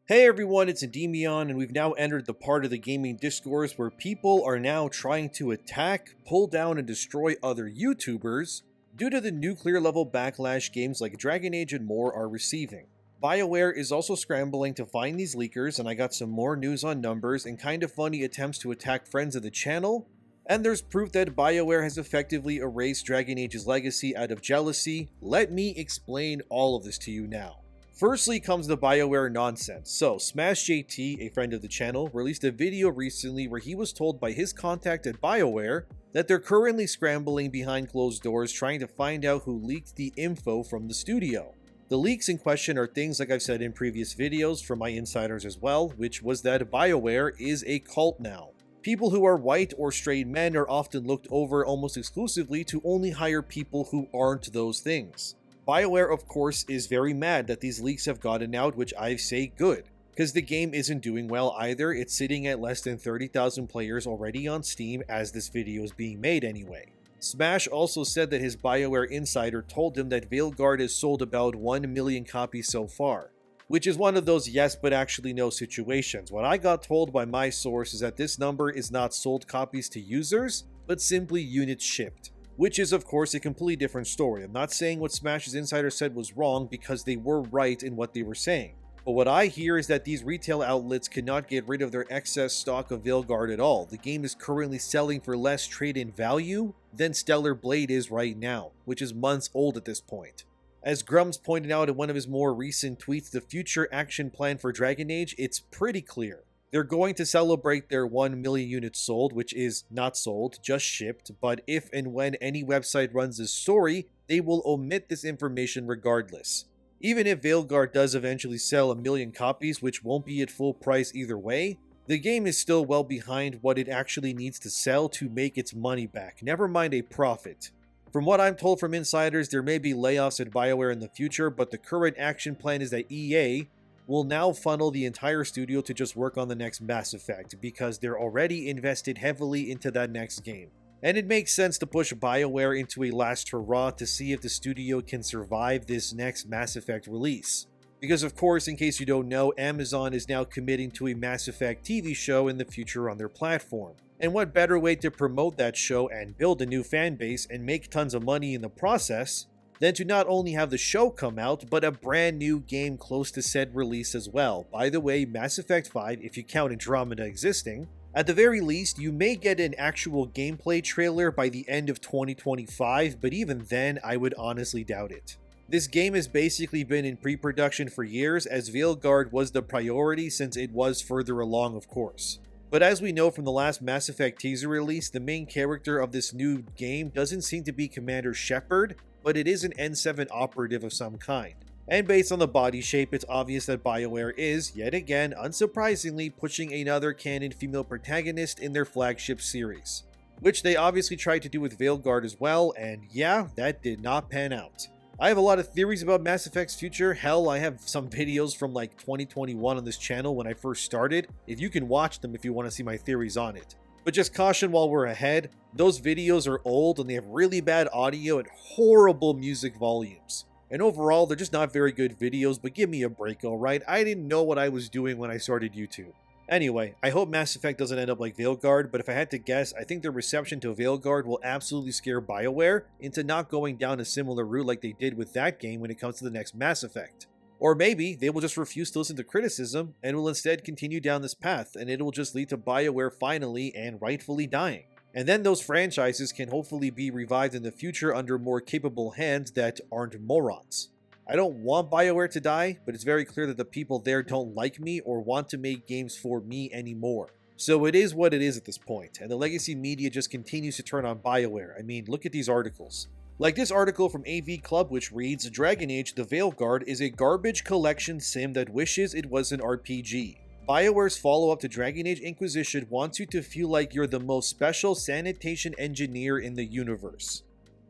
Hey everyone, it's ENDYMION, and we've now entered the part of the gaming discourse where people are now trying to attack, pull down, and destroy other YouTubers due to the nuclear level backlash games like Dragon Age and more are receiving. BioWare is also scrambling to find these leakers, and I got some more news on numbers and kind of funny attempts to attack friends of the channel. And there's proof that BioWare has effectively erased Dragon Age's legacy out of jealousy. Let me explain all of this to you now. Firstly comes the BioWare nonsense. So, SmashJT, a friend of the channel, released a video recently where he was told by his contact at BioWare that they're currently scrambling behind closed doors trying to find out who leaked the info from the studio. The leaks in question are things like I've said in previous videos from my insiders as well, which was that BioWare is a cult now. People who are white or straight men are often looked over almost exclusively to only hire people who aren't those things. BioWare, of course, is very mad that these leaks have gotten out, which I say good, because the game isn't doing well either. It's sitting at less than 30,000 players already on Steam as this video is being made anyway. Smash also said that his BioWare insider told him that Veilguard has sold about 1 million copies so far, which is one of those yes but actually no situations. What I got told by my source is that this number is not sold copies to users, but simply units shipped. Which is of course a completely different story. I'm not saying what Smash's insider said was wrong because they were right in what they were saying. But what I hear is that these retail outlets cannot get rid of their excess stock of Veilguard at all. The game is currently selling for less trade-in value than Stellar Blade is right now, which is months old at this point. As Grumps pointed out in one of his more recent tweets, the future action plan for Dragon Age, it's pretty clear. They're going to celebrate their 1 million units sold, which is not sold, just shipped, but if and when any website runs this story, they will omit this information regardless. Even if Veilguard does eventually sell 1 million copies, which won't be at full price either way, the game is still well behind what it actually needs to sell to make its money back, never mind a profit. From what I'm told from insiders, there may be layoffs at BioWare in the future, but the current action plan is that EA will now funnel the entire studio to just work on the next Mass Effect, because they're already invested heavily into that next game. And it makes sense to push BioWare into a last hurrah to see if the studio can survive this next Mass Effect release. Because of course, in case you don't know, Amazon is now committing to a Mass Effect TV show in the future on their platform. And what better way to promote that show and build a new fan base and make tons of money in the process than to not only have the show come out, but a brand new game close to said release as well. By the way, Mass Effect 5, if you count Andromeda existing, at the very least, you may get an actual gameplay trailer by the end of 2025, but even then, I would honestly doubt it. This game has basically been in pre-production for years, as Veilguard was the priority since it was further along, of course. But as we know from the last Mass Effect teaser release, the main character of this new game doesn't seem to be Commander Shepard, but it is an N7 operative of some kind. And based on the body shape, it's obvious that BioWare is, yet again, unsurprisingly, pushing another canon female protagonist in their flagship series. Which they obviously tried to do with Veilguard as well, and yeah, that did not pan out. I have a lot of theories about Mass Effect's future. Hell, I have some videos from like 2021 on this channel when I first started. If you can watch them if you want to see my theories on it. But just caution while we're ahead, those videos are old and they have really bad audio and horrible music volumes. And overall, they're just not very good videos, but give me a break, alright? I didn't know what I was doing when I started YouTube. Anyway, I hope Mass Effect doesn't end up like Veilguard, but if I had to guess, I think the reception to Veilguard will absolutely scare BioWare into not going down a similar route like they did with that game when it comes to the next Mass Effect. Or maybe they will just refuse to listen to criticism and will instead continue down this path, and it will just lead to BioWare finally and rightfully dying. And then those franchises can hopefully be revived in the future under more capable hands that aren't morons. I don't want BioWare to die, but it's very clear that the people there don't like me or want to make games for me anymore. So it is what it is at this point, and the legacy media just continues to turn on BioWare. I mean, look at these articles. Like this article from AV Club, which reads, Dragon Age The Veilguard is a garbage collection sim that wishes it was an RPG. BioWare's follow-up to Dragon Age Inquisition wants you to feel like you're the most special sanitation engineer in the universe.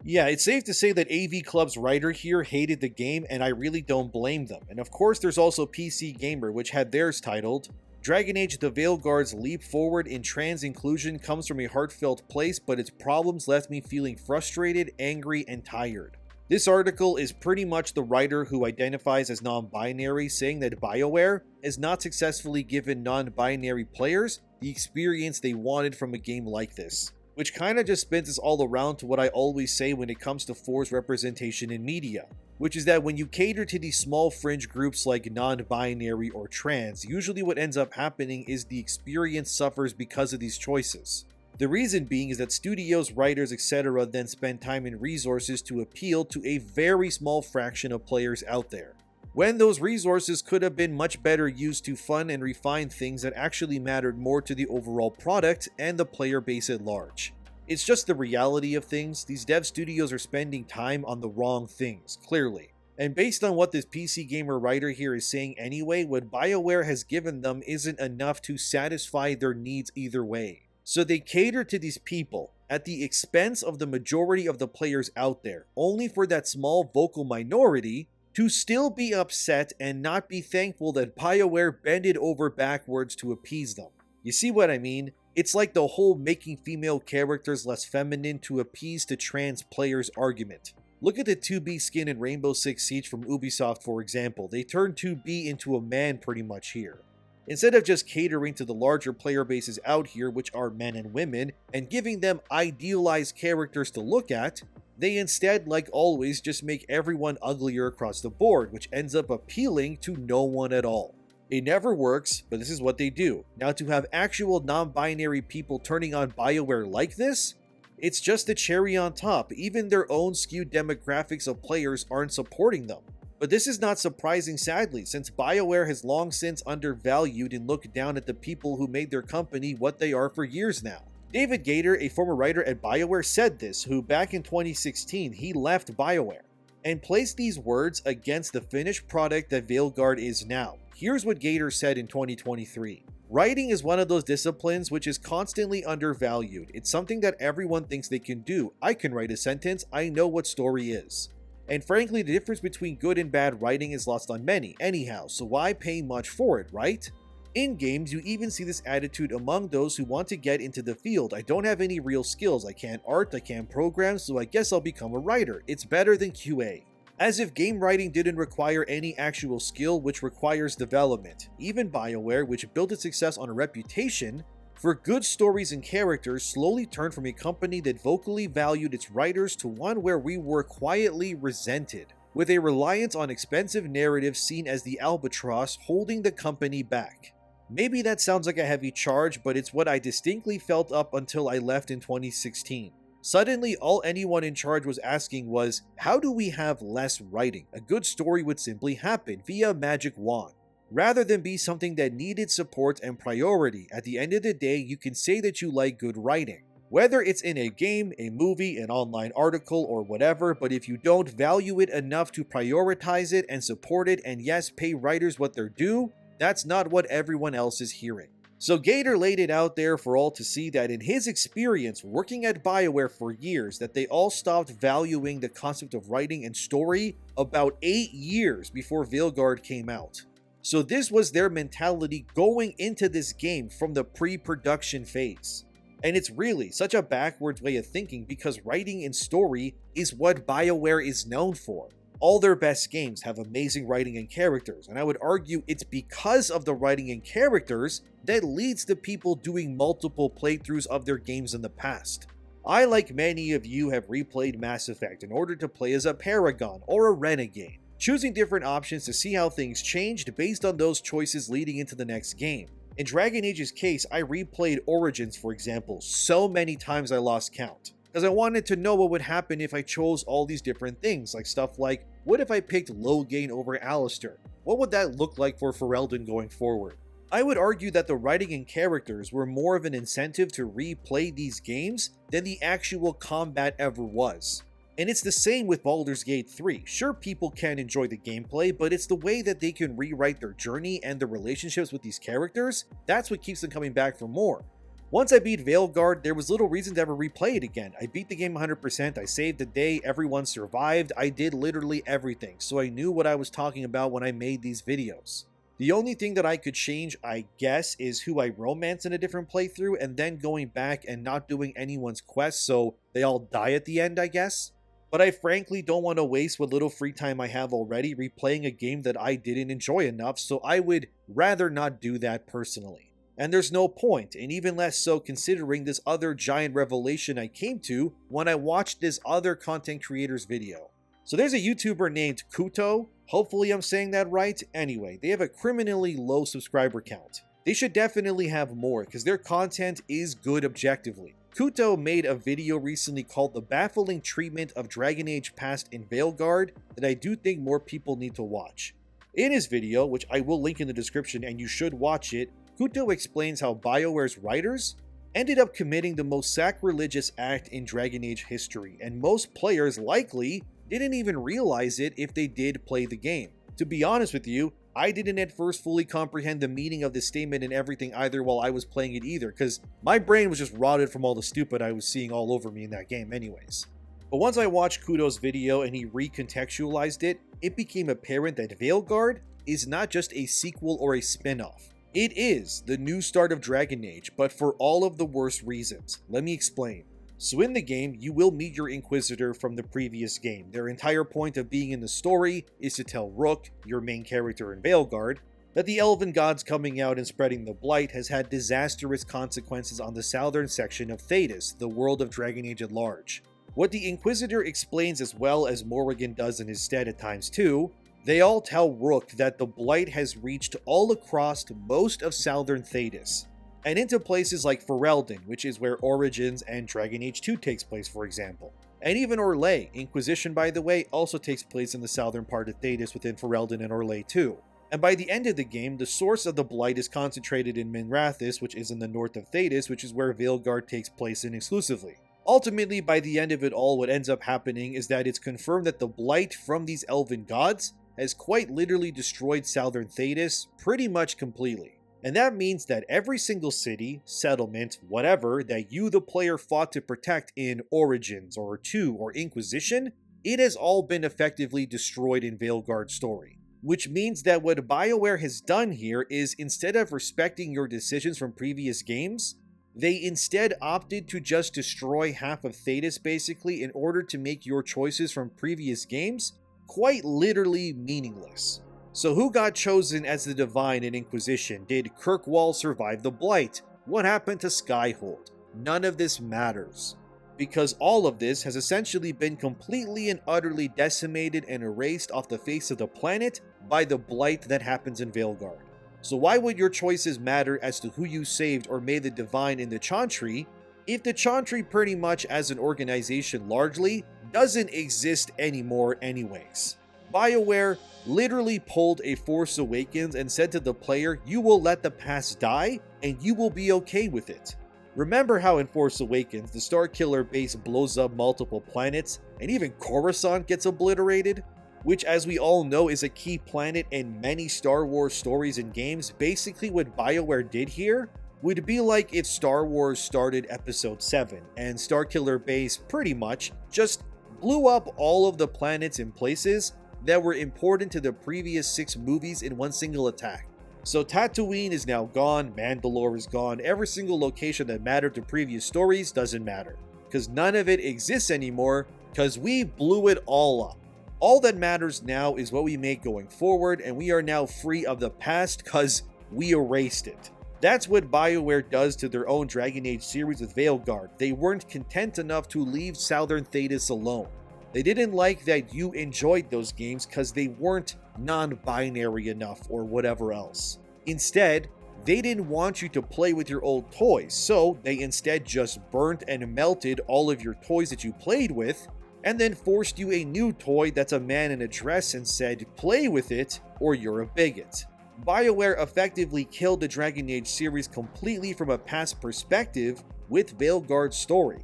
Yeah, it's safe to say that AV Club's writer here hated the game, and I really don't blame them. And of course, there's also PC Gamer, which had theirs titled, Dragon Age The Veilguard's leap forward in trans inclusion comes from a heartfelt place, but its problems left me feeling frustrated, angry, and tired. This article is pretty much the writer who identifies as non-binary saying that BioWare has not successfully given non-binary players the experience they wanted from a game like this. Which kinda just spins us all around to what I always say when it comes to forced representation in media, which is that when you cater to these small fringe groups like non-binary or trans, usually what ends up happening is the experience suffers because of these choices. The reason being is that studios, writers, etc. then spend time and resources to appeal to a very small fraction of players out there, when those resources could have been much better used to fund and refine things that actually mattered more to the overall product and the player base at large. It's just the reality of things. These dev studios are spending time on the wrong things, clearly. And based on what this PC gamer writer here is saying anyway, what BioWare has given them isn't enough to satisfy their needs either way. So they cater to these people at the expense of the majority of the players out there, only for that small vocal minority to still be upset and not be thankful that BioWare bended over backwards to appease them. You see what I mean? It's like the whole making female characters less feminine to appease to trans players argument. Look at the 2B skin in Rainbow Six Siege from Ubisoft for example. They turned 2B into a man pretty much here. Instead of just catering to the larger player bases out here, which are men and women, and giving them idealized characters to look at, they instead, like always, just make everyone uglier across the board, which ends up appealing to no one at all. It never works, but this is what they do. Now, to have actual non-binary people turning on BioWare like this, it's just the cherry on top. Even their own skewed demographics of players aren't supporting them. But this is not surprising, sadly, since BioWare has long since undervalued and looked down at the people who made their company what they are for years now. David Gator, a former writer at BioWare, said this, who back in 2016, he left BioWare, and placed these words against the finished product that Veilguard is now. Here's what Gator said in 2023. Writing is one of those disciplines which is constantly undervalued. It's something that everyone thinks they can do. I can write a sentence, I know what story is. And frankly, the difference between good and bad writing is lost on many, anyhow, so why pay much for it, right? In games, you even see this attitude among those who want to get into the field. I don't have any real skills, I can't art, I can't program, so I guess I'll become a writer. It's better than QA. As if game writing didn't require any actual skill, which requires development. Even BioWare, which built its success on a reputation for good stories and characters, slowly turned from a company that vocally valued its writers to one where we were quietly resented, with a reliance on expensive narratives seen as the albatross holding the company back. Maybe that sounds like a heavy charge, but it's what I distinctly felt up until I left in 2016. Suddenly, all anyone in charge was asking was, how do we have less writing? A good story would simply happen via magic wand, rather than be something that needed support and priority. At the end of the day, you can say that you like good writing, whether it's in a game, a movie, an online article, or whatever, but if you don't value it enough to prioritize it and support it, and yes, pay writers what they're due, that's not what everyone else is hearing. So Gator laid it out there for all to see that in his experience working at BioWare for years, that they all stopped valuing the concept of writing and story about 8 years before Veilguard came out. So this was their mentality going into this game from the pre-production phase. And it's really such a backwards way of thinking because writing and story is what BioWare is known for. All their best games have amazing writing and characters, and I would argue it's because of the writing and characters that leads to people doing multiple playthroughs of their games in the past. I, like many of you, have replayed Mass Effect in order to play as a Paragon or a Renegade, choosing different options to see how things changed based on those choices leading into the next game. In Dragon Age's case, I replayed Origins, for example, so many times I lost count, because I wanted to know what would happen if I chose all these different things, like stuff like, what if I picked Loghain over Alistair? What would that look like for Ferelden going forward? I would argue that the writing and characters were more of an incentive to replay these games than the actual combat ever was. And it's the same with Baldur's Gate 3. Sure, people can enjoy the gameplay, but it's the way that they can rewrite their journey and the relationships with these characters, that's what keeps them coming back for more. Once I beat Veilguard, there was little reason to ever replay it again. I beat the game 100%, I saved the day, everyone survived, I did literally everything, so I knew what I was talking about when I made these videos. The only thing that I could change, I guess, is who I romance in a different playthrough, and then going back and not doing anyone's quest so they all die at the end, I guess. but I frankly don't want to waste what little free time I have already replaying a game that I didn't enjoy enough, so I would rather not do that personally. And there's no point, and even less so considering this other giant revelation I came to when I watched this other content creator's video. So there's a YouTuber named Kuto, hopefully I'm saying that right. Anyway, they have a criminally low subscriber count. They should definitely have more because their content is good objectively. Kuto made a video recently called The Baffling Treatment of Dragon Age Past in Veilguard that I do think more people need to watch. In his video, which I will link in the description and you should watch it, Kuto explains how BioWare's writers ended up committing the most sacrilegious act in Dragon Age history, and most players likely didn't even realize it if they did play the game. To be honest with you, I didn't at first fully comprehend the meaning of this statement and everything either while I was playing it either, because my brain was just rotted from all the stupid I was seeing all over me in that game anyways. But once I watched Kuto's video and he recontextualized it, it became apparent that Veilguard is not just a sequel or a spin-off. It is the new start of Dragon Age, but for all of the worst reasons. Let me explain. So in the game, you will meet your Inquisitor from the previous game. Their entire point of being in the story is to tell Rook, your main character in Veilguard, that the elven gods coming out and spreading the blight has had disastrous consequences on the southern section of Thedas, the world of Dragon Age at large. What the Inquisitor explains as well as Morrigan does in his stead at times too, they all tell Rook that the blight has reached all across most of southern Thedas, and into places like Ferelden, which is where Origins and Dragon Age 2 takes place, for example. And even Orlais, Inquisition by the way, also takes place in the southern part of Thedas within Ferelden and Orlais too. And by the end of the game, the source of the blight is concentrated in Minrathous, which is in the north of Thedas, which is where Veilguard takes place in exclusively. Ultimately, by the end of it all, what ends up happening is that it's confirmed that the blight from these elven gods has quite literally destroyed southern Thedas pretty much completely. And that means that every single city, settlement, whatever, that you the player fought to protect in Origins or 2 or Inquisition, it has all been effectively destroyed in Veilguard's story. Which means that what BioWare has done here is, instead of respecting your decisions from previous games, they instead opted to just destroy half of Thedas basically in order to make your choices from previous games quite literally meaningless. So who got chosen as the Divine in Inquisition? Did Kirkwall survive the Blight? What happened to Skyhold? None of this matters, because all of this has essentially been completely and utterly decimated and erased off the face of the planet by the Blight that happens in Veilguard. So why would your choices matter as to who you saved or made the Divine in the Chantry, if the Chantry pretty much as an organization largely doesn't exist anymore anyways? BioWare literally pulled a Force Awakens and said to the player, you will let the past die and you will be okay with it. Remember how in Force Awakens, the Starkiller base blows up multiple planets and even Coruscant gets obliterated? Which, as we all know, is a key planet in many Star Wars stories and games. Basically what BioWare did here would be like if Star Wars started Episode 7 and Starkiller base pretty much just blew up all of the planets and places that were important to the previous 6 movies in one single attack. So Tatooine is now gone, Mandalore is gone, every single location that mattered to previous stories doesn't matter, because none of it exists anymore, because we blew it all up. All that matters now is what we make going forward, and we are now free of the past because we erased it. That's what BioWare does to their own Dragon Age series with Veilguard. They weren't content enough to leave Southern Thedas alone. They didn't like that you enjoyed those games because they weren't non-binary enough or whatever else. Instead, they didn't want you to play with your old toys, so they instead just burnt and melted all of your toys that you played with, and then forced you a new toy that's a man in a dress and said, play with it or you're a bigot. BioWare effectively killed the Dragon Age series completely from a past perspective with Veilguard's story.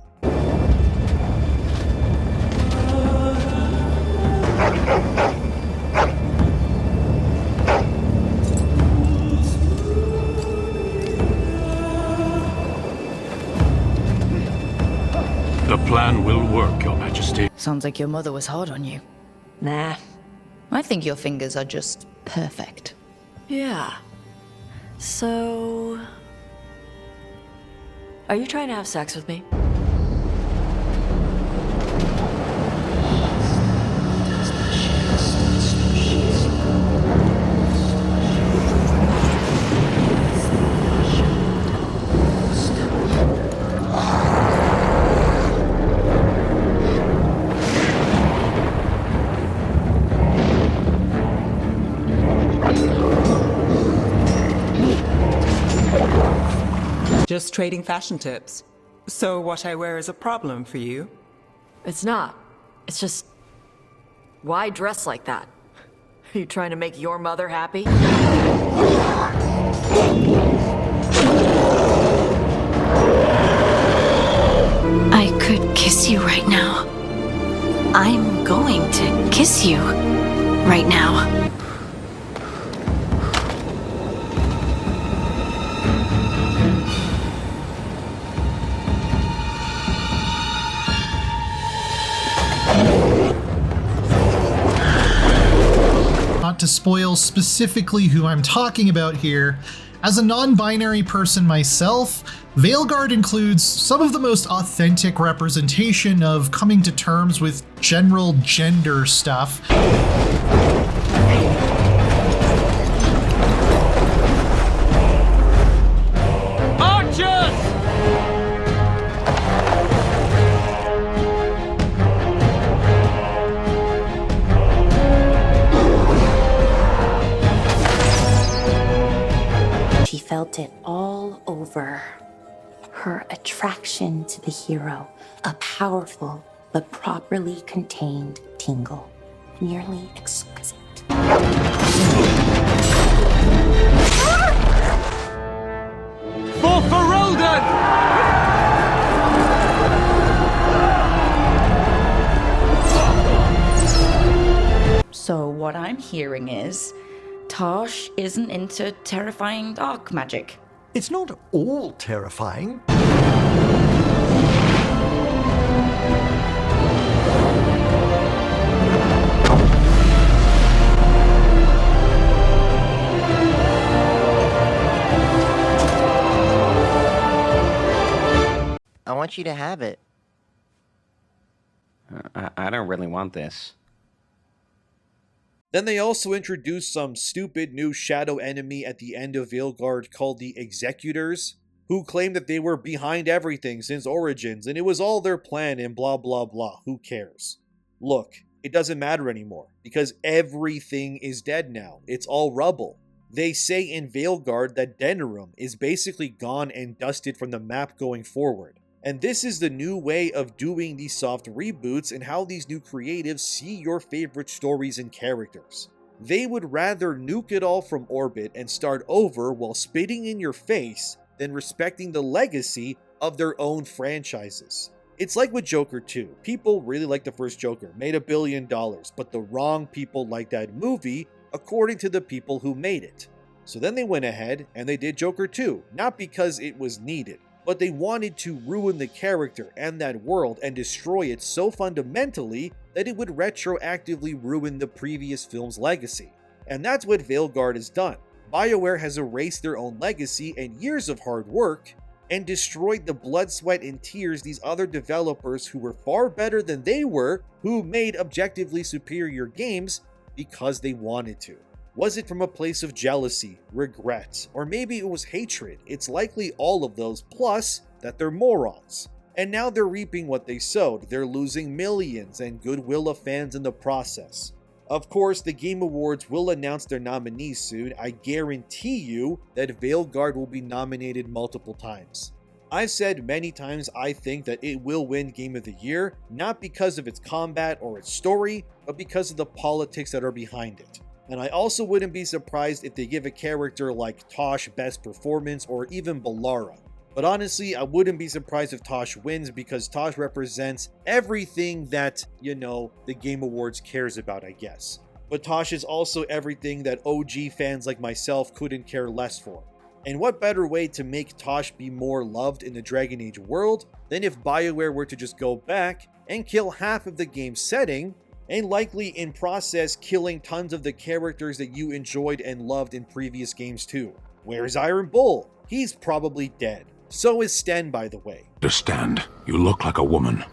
The plan will work, Your Majesty. Sounds like your mother was hard on you. Nah. I think your fingers are just perfect. Yeah. So... are you trying to have sex with me? Just trading fashion tips. So what I wear is a problem for you? It's not. It's just... Why dress like that? Are you trying to make your mother happy? I could kiss you right now. I'm going to kiss you right now. Not to spoil specifically who I'm talking about here, as a non-binary person myself, Veilguard includes some of the most authentic representation of coming to terms with general gender stuff. She felt it all over. Her attraction to the hero, a powerful but properly contained tingle, nearly exquisite. For Ferelden! So what I'm hearing is, Tosh isn't into terrifying dark magic. It's not all terrifying. I want you to have it. I don't really want this. Then they also introduced some stupid new shadow enemy at the end of Veilguard called the Executors, who claimed that they were behind everything since Origins and it was all their plan and blah blah blah. Who cares? Look, it doesn't matter anymore because everything is dead now. It's all rubble. They say in Veilguard that Denerim is basically gone and dusted from the map going forward. And this is the new way of doing these soft reboots and how these new creatives see your favorite stories and characters. They would rather nuke it all from orbit and start over while spitting in your face than respecting the legacy of their own franchises. It's like with Joker 2. People really like the first Joker, made $1 billion, but the wrong people like that movie according to the people who made it. So then they went ahead and they did Joker 2, not because it was needed, but they wanted to ruin the character and that world and destroy it so fundamentally that it would retroactively ruin the previous film's legacy. And that's what Veilguard has done. BioWare has erased their own legacy and years of hard work and destroyed the blood, sweat, and tears these other developers who were far better than they were, who made objectively superior games because they wanted to. Was it from a place of jealousy, regret, or maybe it was hatred? It's likely all of those, plus that they're morons. And now they're reaping what they sowed. They're losing millions and goodwill of fans in the process. Of course, the Game Awards will announce their nominees soon. I guarantee you that Veilguard will be nominated multiple times. I've said many times I think that it will win Game of the Year, not because of its combat or its story, but because of the politics that are behind it. And I also wouldn't be surprised if they give a character like Tosh Best Performance or even Balara. But honestly, I wouldn't be surprised if Tosh wins because Tosh represents everything that, the Game Awards cares about, I guess. But Tosh is also everything that OG fans like myself couldn't care less for. And what better way to make Tosh be more loved in the Dragon Age world than if BioWare were to just go back and kill half of the game's setting, and likely in process killing tons of the characters that you enjoyed and loved in previous games too. Where's Iron Bull? He's probably dead. So is Sten, by the way. Understand, you look like a woman.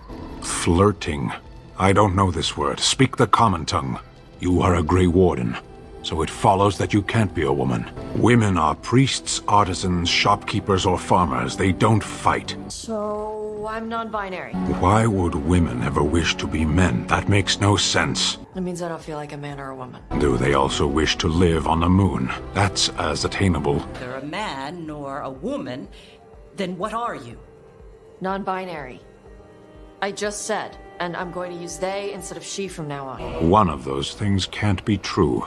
Flirting. I don't know this word. Speak the common tongue. You are a Grey Warden, so it follows that you can't be a woman. Women are priests, artisans, shopkeepers, or farmers. They don't fight. So, I'm non-binary. Why would women ever wish to be men? That makes no sense. That means I don't feel like a man or a woman. Do they also wish to live on the moon? That's as attainable. They're a man nor a woman. Then what are you? Non-binary. I just said, and I'm going to use they instead of she from now on. One of those things can't be true.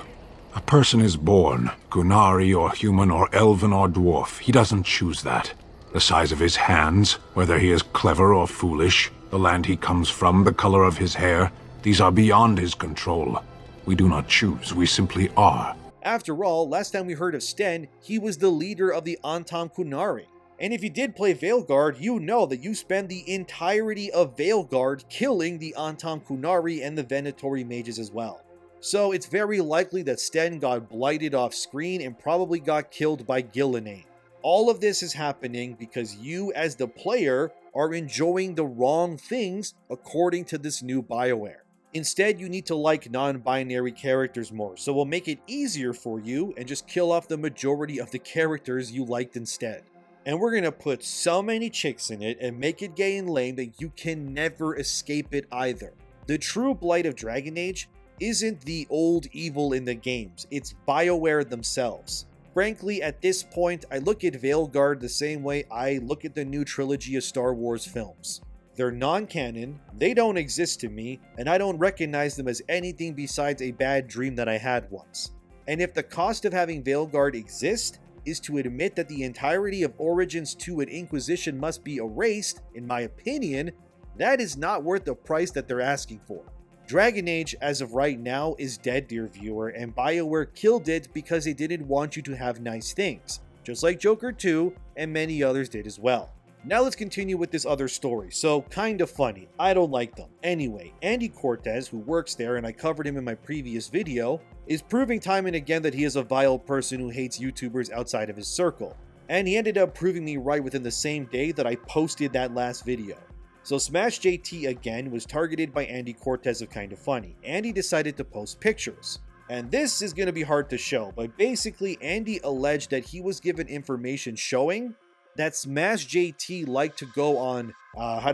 A person is born, Gunari or human or elven or dwarf. He doesn't choose that. The size of his hands, whether he is clever or foolish, the land he comes from, the color of his hair, these are beyond his control. We do not choose, we simply are. After all, last time we heard of Sten, he was the leader of the Antam Kunari. And if you did play Veilguard, you know that you spend the entirety of Veilguard killing the Antam Kunari and the Venatori mages as well. So it's very likely that Sten got blighted off screen and probably got killed by Gillenane. All of this is happening because you as the player are enjoying the wrong things according to this new BioWare. Instead, you need to like non-binary characters more, so we'll make it easier for you and just kill off the majority of the characters you liked instead. And we're gonna put so many chicks in it and make it gay and lame that you can never escape it either. The true blight of Dragon Age isn't the old evil in the games, it's BioWare themselves. Frankly, at this point, I look at Veilguard the same way I look at the new trilogy of Star Wars films. They're non-canon, they don't exist to me, and I don't recognize them as anything besides a bad dream that I had once. And if the cost of having Veilguard exist is to admit that the entirety of Origins 2 and Inquisition must be erased, in my opinion, that is not worth the price that they're asking for. Dragon Age, as of right now, is dead, dear viewer, and BioWare killed it because they didn't want you to have nice things, just like Joker 2 and many others did as well. Now let's continue with this other story. So, kind of funny. I don't like them. Anyway, Andy Cortez, who works there, and I covered him in my previous video, is proving time and again that he is a vile person who hates YouTubers outside of his circle. And he ended up proving me right within the same day that I posted that last video. So Smash JT again was targeted by Andy Cortez of Kinda Funny. Andy decided to post pictures. And this is going to be hard to show, but basically Andy alleged that he was given information showing that Smash JT liked to go on, adult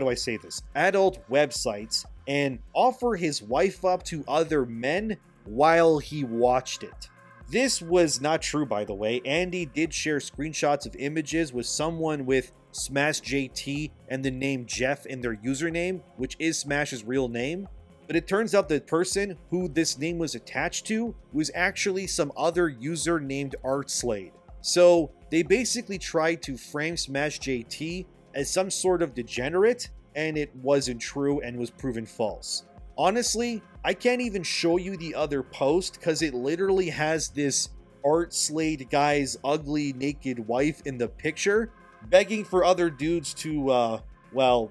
websites and offer his wife up to other men while he watched it. This was not true, by the way. Andy did share screenshots of images with someone with Smash JT and the name Jeff in their username, which is Smash's real name. But it turns out the person who this name was attached to was actually some other user named Artslade. So they basically tried to frame Smash JT as some sort of degenerate, and it wasn't true and was proven false. Honestly, I can't even show you the other post because it literally has this Artslade guy's ugly naked wife in the picture, begging for other dudes to, to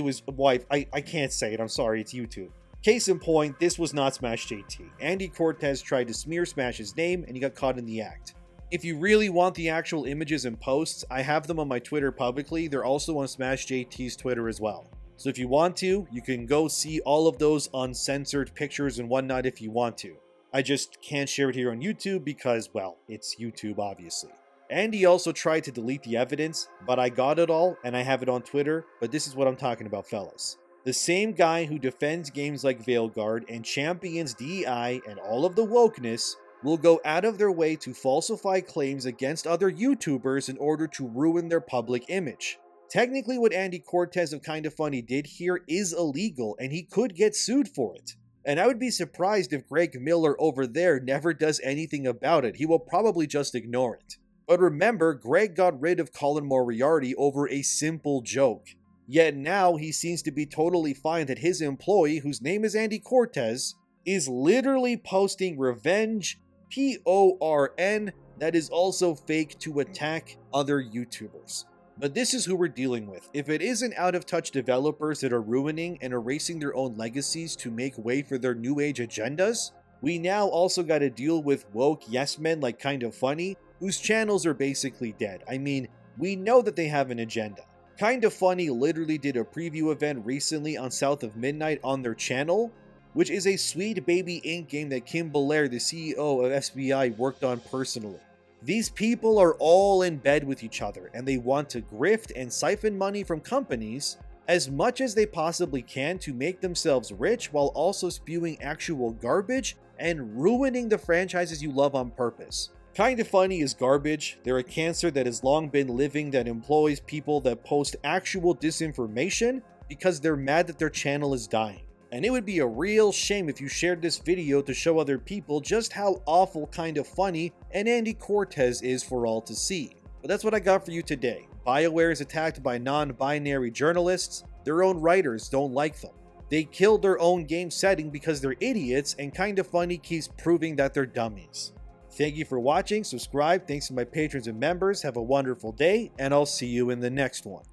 his wife. I can't say it, I'm sorry, it's YouTube. Case in point, this was not Smash JT. Andy Cortez tried to smear Smash's name and he got caught in the act. If you really want the actual images and posts, I have them on my Twitter publicly. They're also on Smash JT's Twitter as well. So if you want to, you can go see all of those uncensored pictures and whatnot if you want to. I just can't share it here on YouTube because, well, it's YouTube obviously. Andy also tried to delete the evidence, but I got it all and I have it on Twitter, but this is what I'm talking about, fellas. The same guy who defends games like Veilguard and champions DEI and all of the wokeness will go out of their way to falsify claims against other YouTubers in order to ruin their public image. Technically, what Andy Cortez of Kinda Funny did here is illegal, and he could get sued for it. And I would be surprised if Greg Miller over there never does anything about it. He will probably just ignore it. But remember, Greg got rid of Colin Moriarty over a simple joke. Yet now he seems to be totally fine that his employee, whose name is Andy Cortez, is literally posting revenge, PORN, that is also fake to attack other YouTubers. But this is who we're dealing with. If it isn't out-of-touch developers that are ruining and erasing their own legacies to make way for their new age agendas, we now also gotta deal with woke yes men like Kinda Funny, whose channels are basically dead. I mean, we know that they have an agenda. Kinda Funny literally did a preview event recently on South of Midnight on their channel, which is a Sweet Baby Inc. game that Kim Belair, the CEO of SBI, worked on personally. These people are all in bed with each other, and they want to grift and siphon money from companies as much as they possibly can to make themselves rich while also spewing actual garbage and ruining the franchises you love on purpose. Kinda Funny is garbage. They're a cancer that has long been living that employs people that post actual disinformation because they're mad that their channel is dying. And it would be a real shame if you shared this video to show other people just how awful Kinda Funny and Andy Cortez is for all to see. But that's what I got for you today. BioWare is attacked by non-binary journalists. Their own writers don't like them. They killed their own game setting because they're idiots, and Kinda Funny keeps proving that they're dummies. Thank you for watching, subscribe, thanks to my patrons and members, have a wonderful day, and I'll see you in the next one.